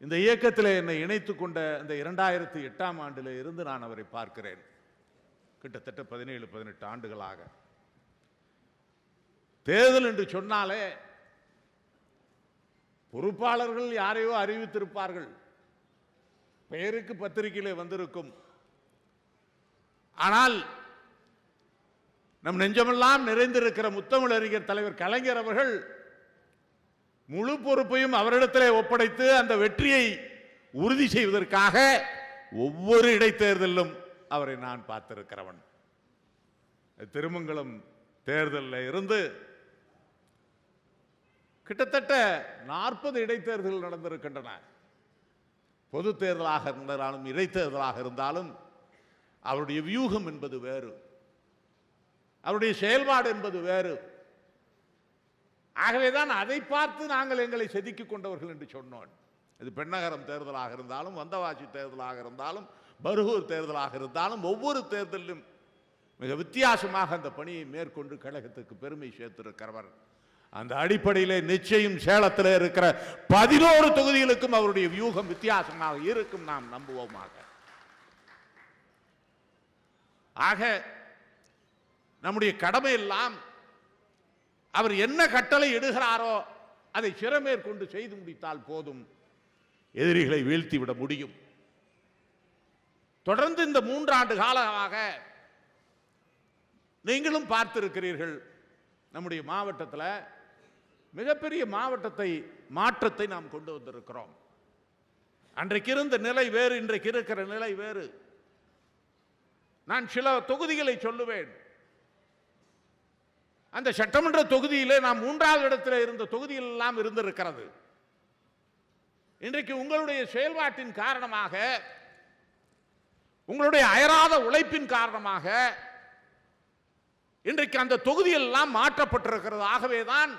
இந்த இயக்கத்தில் என்னை இணைத்துக் கொண்ட இந்த 2008ஆம் ஆண்டில் இருந்து நான் அவரை பார்க்கிறேன். கிட்டத்தட்ட 17-18 ஆண்டுகளாக. தேர்தல் என்று சொன்னாலே பொறுப்பாளர்கள் யாரையோ அறிவித்திருப்பார்கள், பெயருக்கு பத்திரிகையிலே வந்திருக்கும். ஆனால் நம் நெஞ்சமெல்லாம் நிறைந்திருக்கிற முத்தமிழறிஞர் தலைவர் கலைஞர் அவர்கள் முழு பொறுப்பையும் அவரிடத்திலே ஒப்படைத்து அந்த வெற்றியை உறுதி செய்வதற்காக ஒவ்வொரு இடைத்தேர்தலிலும் அவரை நான் பார்த்திருக்கிறவன். திருமங்கலம் தேர்தலில் இருந்து கிட்டத்தட்ட 40 இடைத்தேர்தல்கள் நடந்திருக்கின்றன. பொது தேர்தலாக இருந்தாலும் இடைத்தேர்தலாக இருந்தாலும் அவருடைய வியூகம் என்பது வேறு, அவருடைய செயல்பாடு என்பது வேறு. ஆகவேதான் அதை பார்த்து நாங்கள் எங்களை செதுக்கிக் கொண்டவர்கள் என்று சொன்னோம். இது பெண்ணகரம் தேர்தலாக இருந்தாலும், வந்தவாசி தேர்தலாக இருந்தாலும், பருகூர் தேர்தலாக இருந்தாலும் ஒவ்வொரு தேர்தலிலும் மிக வித்தியாசமாக அந்த பணியை மேற்கொண்டு கழகத்துக்கு பெருமை சேர்த்திருக்கிறவர். அந்த அடிப்படையிலே நிச்சயம் சேலத்தில் இருக்கிற 11 தொகுதிகளுக்கும் அவருடைய வியூகம் வித்தியாசமாக இருக்கும், நாம் நம்புவோமாக. ஆக நம்முடைய கடமை எல்லாம் அவர் என்ன கட்டளை இடுகிறாரோ அதை சிறமேற்கொண்டு செய்து முடித்தால் போதும், எதிரிகளை வீழ்த்திவிட முடியும். தொடர்ந்து இந்த 3 ஆண்டு காலமாக நீங்களும் பார்த்திருக்கிறீர்கள், நம்முடைய மாவட்டத்தில் மிகப்பெரிய மாற்றத்தை நாம் கொண்டு வந்திருக்கிறோம். அன்றைக்கு இருந்த நிலை வேறு, இன்றைக்கு இருக்கிற நிலை வேறு. நான் சில தொகுதிகளை சொல்லுவேன். அந்த சட்டமன்ற தொகுதியிலே நாம் 3வது இடத்தில் இருந்த தொகுதியில் எல்லாம் இருந்திருக்கிறது. இன்றைக்கு உங்களுடைய செயல்பாட்டின் காரணமாக, உங்களுடைய அயராத உழைப்பின் காரணமாக இன்றைக்கு அந்த தொகுதியெல்லாம் மாற்றப்பட்டிருக்கிறது. ஆகவேதான்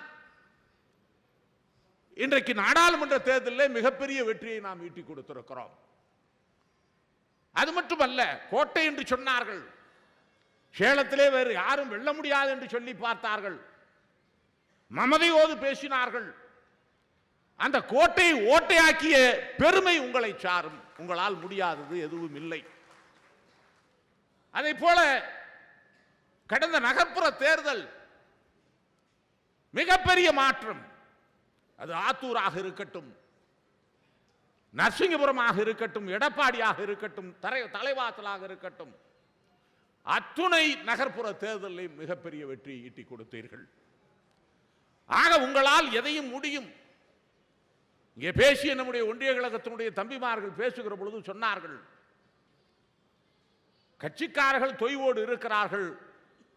இன்றைக்கு நாடாளுமன்ற தேர்தலில் மிகப்பெரிய வெற்றியை நாம் ஈட்டி கொடுத்திருக்கிறோம். அது மட்டுமல்ல, கோட்டை என்று சொன்னார்கள், சேலத்திலே வேறு யாரும் வெல்ல முடியாது என்று சொல்லி பார்த்தார்கள், மமதையோடு பேசினார்கள். அந்த கோட்டையை ஓட்டையாக்கிய பெருமை உங்களை சாரும். உங்களால் முடியாதது எதுவும் இல்லை. அதை போல கடந்த நகர்ப்புற தேர்தல் மிகப்பெரிய மாற்றம். அது ஆத்தூராக இருக்கட்டும், நரசிங்கபுரமாக இருக்கட்டும், எடப்பாடியாக இருக்கட்டும், தலைவாசலாக இருக்கட்டும், அத்துணை நகர்ப்புற தேர்தலில் மிகப்பெரிய வெற்றி ஈட்டி கொடுத்தீர்கள். ஆக உங்களால் எதையும் முடியும். இங்கே பேசிய நம்முடைய ஒன்றிய கழகத்தினுடைய தம்பிமார்கள் பேசுகிற பொழுது சொன்னார்கள், கட்சிக்காரர்கள் தொய்வோடு இருக்கிறார்கள்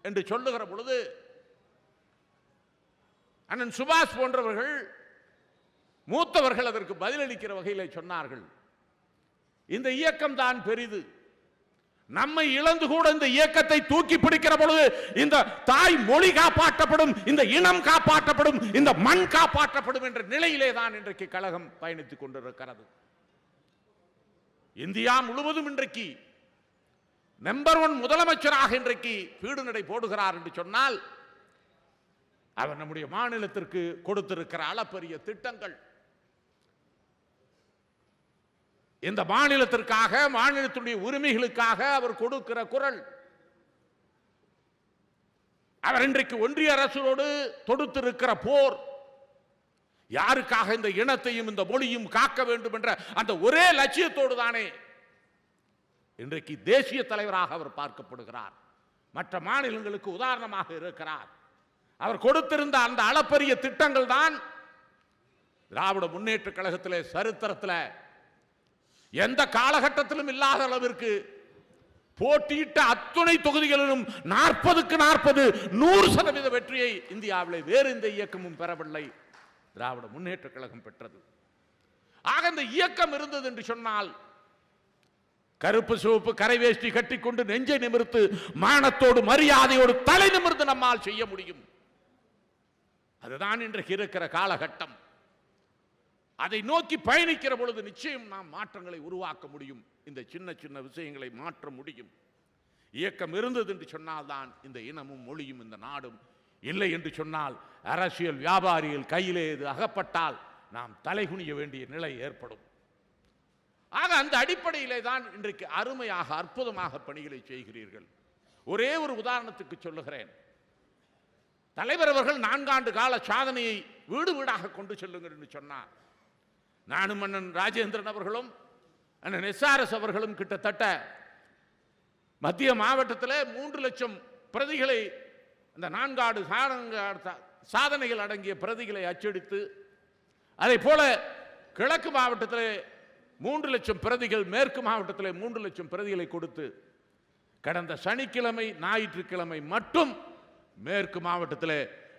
என்று சொல்லுகிற பொழுது அண்ணன் சுபாஷ் போன்றவர்கள் மூத்தவர்கள் அதற்கு பதிலளிக்கிற வகையில் சொன்னார்கள், இந்த இயக்கம் தான் பெரிது, நம்மை இழந்து கூட இந்த இயக்கத்தை தூக்கி பிடிக்கிற பொழுது இந்த தாய் மொழி காப்பாற்றப்படும், இந்த இனம் காப்பாற்றப்படும், இந்த மண் காப்பாற்றப்படும் என்ற நிலையிலே தான் இன்றைக்கு கழகம் பயணித்துக் கொண்டிருக்கிறது. இந்தியா முழுவதும் இன்றைக்கு நம்பர் 1 முதலமைச்சராக இன்றைக்கு பீடு நடை போடுகிறார் என்று சொன்னால் அவர் நம்முடைய மாநிலத்திற்கு கொடுத்திருக்கிற அளப்பரிய திட்டங்கள், இந்த மாநிலத்திற்காக, மாநிலத்துடைய உரிமைகளுக்காக அவர் கொடுக்கிற குரல், அவர் இன்றைக்கு ஒன்றிய அரசோடு தொடுத்திருக்கிற போர், யாருக்காக இந்த இனத்தையும் இந்த மொழியும் காக்க வேண்டும் என்ற அந்த ஒரே லட்சியத்தோடு தானே இன்றைக்கு தேசிய தலைவராக அவர் பார்க்கப்படுகிறார். மற்ற மாநிலங்களுக்கு உதாரணமாக இருக்கிறார். அவர் கொடுத்திருந்த அந்த அளப்பரிய திட்டங்கள் தான் திராவிட முன்னேற்ற கழகத்திலே சரித்திரத்தில் எந்த காலகட்டத்திலும் இல்லாத அளவிற்கு போட்டியிட்ட அத்துணை தொகுதிகளிலும் 40க்கு 40 100% வெற்றியை இந்தியாவிலே வேறு எந்த இயக்கமும் பெறவில்லை, திராவிட முன்னேற்ற கழகம் பெற்றது. ஆக இந்த இயக்கம் இருந்தது என்று சொன்னால் கருப்பு சிவப்பு கரைவேஷ்டி கட்டிக்கொண்டு நெஞ்சை நிமிர்த்து மானத்தோடு மரியாதையோடு தலை நிமிர்ந்து நம்மால் செய்ய முடியும். அதுதான் இன்றைக்கு இருக்கிற காலகட்டம். அதை நோக்கி பயணிக்கிற பொழுது நிச்சயம் நாம் மாற்றங்களை உருவாக்க முடியும். இந்த சின்ன சின்ன விஷயங்களை மாற்ற முடியும். இயக்கம் இருந்தது என்று சொன்னால் தான் இந்த இனமும் மொழியும் இந்த நாடும். இல்லை என்று சொன்னால் அரசியல் வியாபாரிகள் கையிலே இது அகப்பட்டால் நாம் தலைகுனிய வேண்டிய நிலை ஏற்படும். ஆக அந்த அடிப்படையிலே தான் இன்றைக்கு அருமையாக அற்புதமாக பணிகளை செய்கிறீர்கள். ஒரே ஒரு உதாரணத்துக்கு சொல்லுகிறேன். தலைவர் அவர்கள் 4 ஆண்டு கால சாதனையை வீடு வீடாக கொண்டு செல்லுங்கள் என்று சொன்னார். நானும் அண்ணன் ராஜேந்திரன் அவர்களும் அண்ணன் எஸ்ஆர்எஸ் அவர்களும் கிட்டத்தட்ட மத்திய மாவட்டத்தில் 3 லட்சம் பிரதிகளை, அந்த 4 ஆண்டு சாதனைகள் அடங்கிய பிரதிகளை அச்சடித்து, அதே போல கிழக்கு மாவட்டத்தில் 3 லட்சம் பிரதிகள், மேற்கு மாவட்டத்தில் 3 லட்சம் பிரதிகளை கொடுத்து கடந்த சனிக்கிழமை ஞாயிற்றுக்கிழமை மட்டும் மேற்கு மாவட்டத்தில்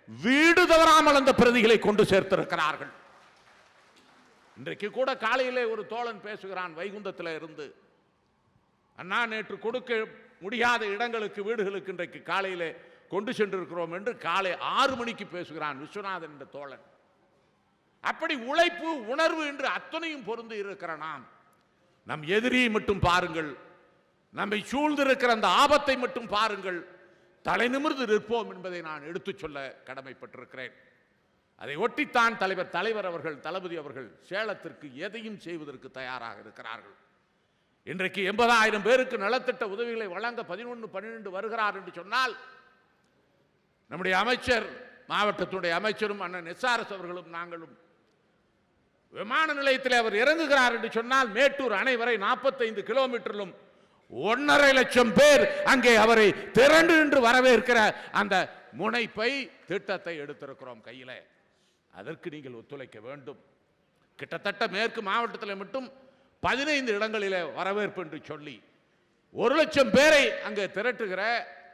வீடு தவறாமல் அந்த பிரதிகளை கொண்டு சேர்த்திருக்கிறார்கள். இன்றைக்கு கூட காலையிலே ஒரு தோழன் பேசுகிறான் வைகுந்தத்தில் இருந்து, அண்ணா நேற்று கொடுக்க முடியாத இடங்களுக்கு வீடுகளுக்கு இன்றைக்கு காலையிலே கொண்டு சென்றிருக்கிறோம் என்று காலை 6 மணிக்கு பேசுகிறான் விஸ்வநாதன் என்ற தோழன். அப்படி உழைப்பு உணர்வு என்று அத்தனையும் பொருந்து இருக்கிற நாம் நம் எதிரியை மட்டும் பாருங்கள், நம்மை சூழ்ந்திருக்கிற அந்த ஆபத்தை மட்டும் பாருங்கள், தலை நிமிர்ந்து நிற்போம் என்பதை நான் எடுத்துச் சொல்ல கடமைப்பட்டிருக்கிறேன். அதை ஒட்டித்தான் தலைவர் அவர்கள், தளபதி அவர்கள் சேலத்திற்கு எதையும் செய்வதற்கு தயாராக இருக்கிறார்கள். இன்றைக்கு 80,000 பேருக்கு நலத்திட்ட உதவிகளை வழங்க 11-12 வருகிறார் என்று சொன்னால், நம்முடைய அமைச்சர், மாவட்டத்துடைய அமைச்சரும் அண்ணன் எஸ்ஆர்எஸ் அவர்களும் நாங்களும் விமான நிலையத்தில் அவர் இறங்குகிறார் என்று சொன்னால், மேட்டூர் அணை வரை 45 கிலோமீட்டரிலும் 1.5 லட்சம் பேர் அங்கே அவரை திரண்டு நின்று வரவேற்கிற அந்த முனைப்பை, திட்டத்தை எடுத்திருக்கிறோம் கையில. அதற்கு நீங்கள் ஒத்துழைக்க வேண்டும். கிட்டத்தட்ட மேற்கு மாவட்டத்தில் மட்டும் 15 இடங்களிலே வரவேற்பு என்று சொல்லி 1 லட்சம் பேரை அங்கே திரட்டுகிற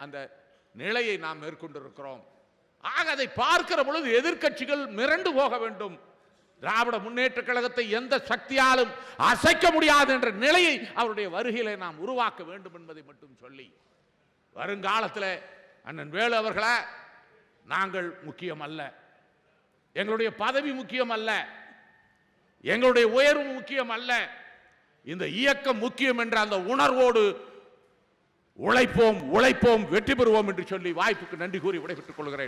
அந்த நிலையை நாம் மேற்கொண்டிருக்கிறோம். ஆக அதை பார்க்கிற பொழுது எதிர்க்கட்சிகள் மிரண்டு போக வேண்டும். திராவிட முன்னேற்ற கழகத்தை எந்த சக்தியாலும் அசைக்க முடியாது என்ற நிலையை அவருடைய வருகையிலே நாம் உருவாக்க வேண்டும் என்பதை மட்டும் சொல்லி, வருங்காலத்தில் அண்ணன் வேலு அவர்களே, நாங்கள் முக்கியம் அல்ல, எங்களுடைய பதவி முக்கியம் அல்ல, எங்களுடைய உயர்வு முக்கியம் அல்ல, இந்த இயக்கம் முக்கியம் என்ற அந்த உணர்வோடு உழைப்போம், வெற்றி பெறுவோம் என்று சொல்லி வாய்ப்புக்கு நன்றி கூறி விடைபெற்றுக் கொள்கிறேன்.